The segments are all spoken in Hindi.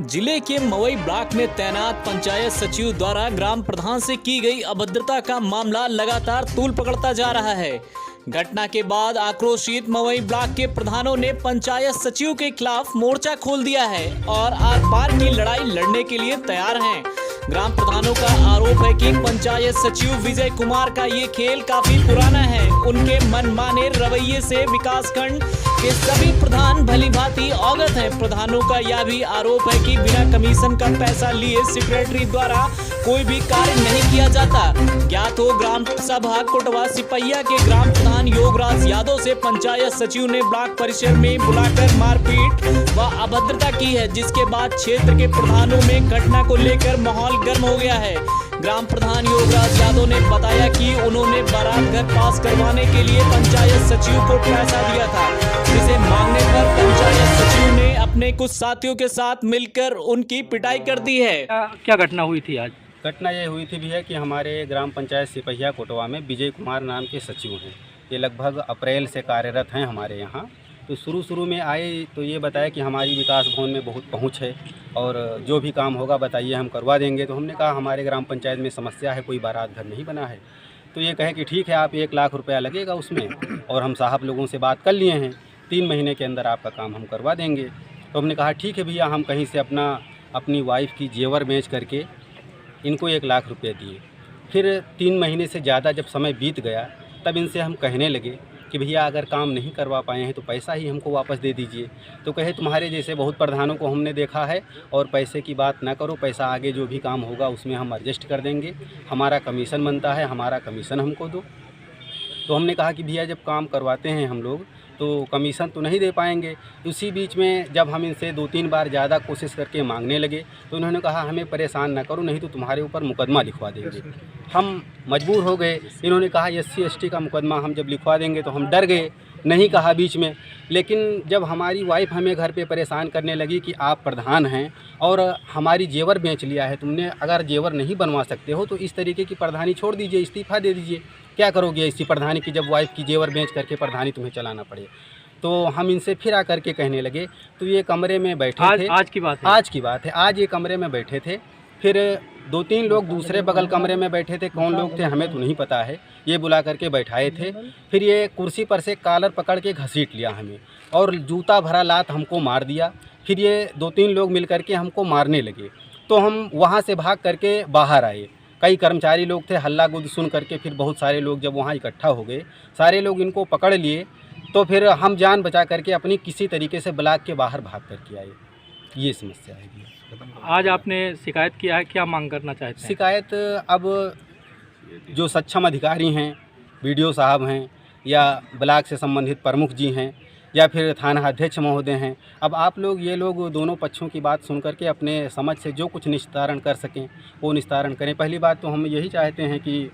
जिले के मवई ब्लॉक में तैनात पंचायत सचिव द्वारा ग्राम प्रधान से की गई अभद्रता का मामला लगातार तूल पकड़ता जा रहा है। घटना के बाद आक्रोशित मवई ब्लॉक के प्रधानों ने पंचायत सचिव के खिलाफ मोर्चा खोल दिया है और आर पार की लड़ाई लड़ने के लिए तैयार हैं। ग्राम प्रधानों का आरोप है कि पंचायत सचिव विजय कुमार का ये खेल काफी पुराना है। उनके मनमाने रवैये से विकासखंड के सभी प्रधान भलीभांति अवगत हैं। प्रधानों का यह भी आरोप है कि बिना कमीशन का पैसा लिए सेक्रेटरी द्वारा कोई भी कार्य नहीं किया जाता। ज्ञात हो ग्राम सभा कोटवा सिपहिया के ग्राम प्रधान योगराज यादव से पंचायत सचिव ने ब्लॉक परिसर में बुलाकर मारपीट व अभद्रता की है, जिसके बाद क्षेत्र के प्रधानों में घटना को लेकर माहौल गर्म हो गया है। ग्राम प्रधान योगराज यादव ने बताया कि उन्होंने बारात घर पास करवाने के लिए पंचायत सचिव को पैसा दिया था, जिसे मांगने पर पंचायत सचिव ने अपने कुछ साथियों के साथ मिलकर उनकी पिटाई कर दी है। क्या घटना हुई थी आज? घटना ये हुई थी भैया कि हमारे ग्राम पंचायत सिपहिया कोटवा में विजय कुमार नाम के सचिव हैं। ये लगभग अप्रैल से कार्यरत हैं हमारे यहाँ। तो शुरू में आए तो ये बताया कि हमारी विकास भवन में बहुत पहुँच है और जो भी काम होगा बताइए, हम करवा देंगे। तो हमने कहा हमारे ग्राम पंचायत में समस्या है, कोई बारात घर नहीं बना है। तो ये कहे कि ठीक है, आप 1 लाख रुपया लगेगा उसमें, और हम साहब लोगों से बात कर लिए हैं, 3 महीने के अंदर आपका काम हम करवा देंगे। तो हमने कहा ठीक है भैया, हम कहीं से अपनी वाइफ की जेवर बेच करके इनको 1 लाख रुपये दिए। फिर 3 महीने से ज़्यादा जब समय बीत गया तब इनसे हम कहने लगे कि भैया अगर काम नहीं करवा पाए हैं तो पैसा ही हमको वापस दे दीजिए। तो कहे तुम्हारे जैसे बहुत प्रधानों को हमने देखा है और पैसे की बात ना करो, पैसा आगे जो भी काम होगा उसमें हम एडजस्ट कर देंगे, हमारा कमीशन बनता है, हमारा कमीशन हमको दो। तो हमने कहा कि भैया जब काम करवाते हैं हम लोग तो कमीशन तो नहीं दे पाएंगे। उसी बीच में जब हम इनसे 2-3 बार ज़्यादा कोशिश करके मांगने लगे तो उन्होंने कहा हमें परेशान ना करो, नहीं तो तुम्हारे ऊपर मुकदमा लिखवा देंगे। हम मजबूर हो गए। इन्होंने कहा SC/ST का मुकदमा हम जब लिखवा देंगे, तो हम डर गए, नहीं कहा बीच में। लेकिन जब हमारी वाइफ हमें घर पे परेशान करने लगी कि आप प्रधान हैं और हमारी जेवर बेच लिया है तुमने, अगर जेवर नहीं बनवा सकते हो तो इस तरीके की प्रधानी छोड़ दीजिए, इस्तीफ़ा दे दीजिए। क्या करोगे इसी प्रधानी की जब वाइफ की जेवर बेच करके प्रधानी तुम्हें चलाना पड़े। तो हम इनसे फिर आकर के कहने लगे। तो ये कमरे में बैठे थे। आज की बात है? आज की बात है। आज ये कमरे में बैठे थे। फिर 2-3 लोग दूसरे बगल कमरे में बैठे थे। कौन लोग थे हमें तो नहीं पता है। ये बुला करके बैठाए थे। फिर ये कुर्सी पर से कॉलर पकड़ के घसीट लिया हमें और जूता भरा लात हमको मार दिया। फिर ये 2-3 लोग मिल करके हमको मारने लगे। तो हम वहाँ से भाग करके बाहर आए। कई कर्मचारी लोग थे, हल्ला गुद सुन करके फिर बहुत सारे लोग जब वहाँ इकट्ठा हो गए, सारे लोग इनको पकड़ लिए। तो फिर हम जान बचा करके अपनी किसी तरीके से ब्लॉक के बाहर भाग करके आए। ये समस्या है। आज आपने शिकायत किया है, क्या मांग करना चाहते हैं? शिकायत अब जो सक्षम अधिकारी हैं, BDO साहब हैं या ब्लॉक से संबंधित प्रमुख जी हैं या फिर थाना अध्यक्ष महोदय हैं, अब आप लोग ये लोग दोनों पक्षों की बात सुन करके अपने समझ से जो कुछ निस्तारण कर सकें वो निस्तारण करें। पहली बात तो हम यही चाहते हैं कि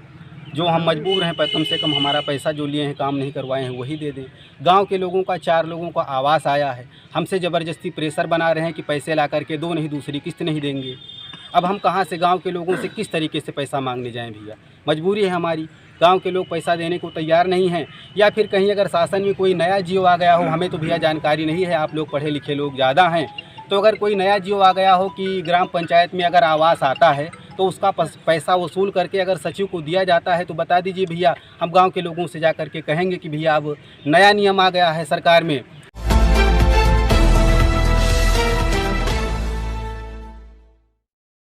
जो हम मजबूर हैं, कम से कम हमारा पैसा जो लिए हैं, काम नहीं करवाए हैं, वही दे दें। गांव के लोगों का 4 लोगों का आवास आया है, हमसे ज़बरदस्ती प्रेशर बना रहे हैं कि पैसे ला करके दो, नहीं दूसरी किस्त नहीं देंगे। अब हम कहाँ से गांव के लोगों से किस तरीके से पैसा मांगने जाएं भैया? मजबूरी है हमारी। गांव के लोग पैसा देने को तैयार नहीं हैं। या फिर कहीं अगर शासन में कोई नया जियो आ गया हो, हमें तो भैया जानकारी नहीं है, आप लोग पढ़े लिखे लोग ज़्यादा हैं, तो अगर कोई नया जियो आ गया हो कि ग्राम पंचायत में अगर आवास आता है तो उसका पैसा वसूल करके अगर सचिव को दिया जाता है तो बता दीजिए भैया। हम गांव के लोगों से जा कर के कहेंगे कि भैया अब नया नियम आ गया है सरकार में